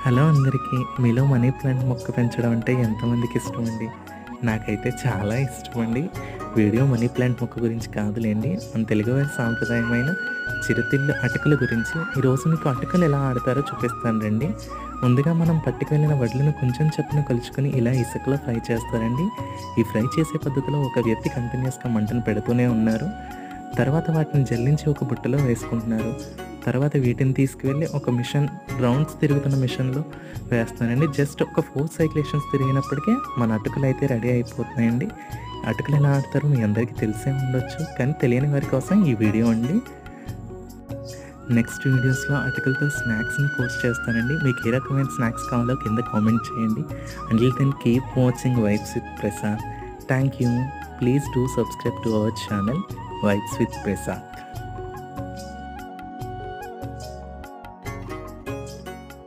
Hello అందరికీ. మీలో money plant మొక్క పెంచడం అంటే ఎంతమందికి ఇష్టమండి? నాకైతే చాలా ఇష్టమండి. వీడియో మనీ ప్లాంట్ మొక్క గురించి కాదులెండి. మన తెలుగువారి సాంప్రదాయమైన చిరుతిళ్ళు అటుకుల గురించి. ఈరోజు మీకు అటుకులు ఎలా ఆడతారో చూపిస్తాను రండి. ముందుగా మనం పట్టుకెళ్ళిన వడ్లను కొంచెం చప్పున కలుచుకొని ఇలా ఇసుకలో ఫ్రై చేస్తారండి. ఈ ఫ్రై చేసే పద్ధతిలో ఒక వ్యక్తి కంటిన్యూస్‌గా మంటను పెడుతూనే ఉన్నారు. తర్వాత వాటిని జల్లించి ఒక బుట్టలో వేసుకుంటున్నారు. తర్వాత వీటిని తీసుకువెళ్ళి ఒక మిషన్ రౌండ్స్ తిరుగుతున్న మిషన్‌లో వేస్తున్నారండి. జస్ట్ ఒక 4 సైక్లేషన్స్ తిరిగినప్పటికే మన అటుకులైతే రెడీ అయిపోతున్నాయండి. అటుకులు ఎలా ఆడతారో మీ అందరికీ తెలిసే ఉండొచ్చు. కానీ తెలియని వారి కోసం ఈ వీడియో అండి. నెక్స్ట్ వీడియోస్‌లో అటుకులతో స్నాక్స్‌ని పోస్ట్ చేస్తానండి. మీకు ఏ రకమైన స్నాక్స్ కావాలో కింద కామెంట్ చేయండి. Until then keep watching vibes with Prasad. Thank you. Please do subscribe to our channel vibes with Prasad.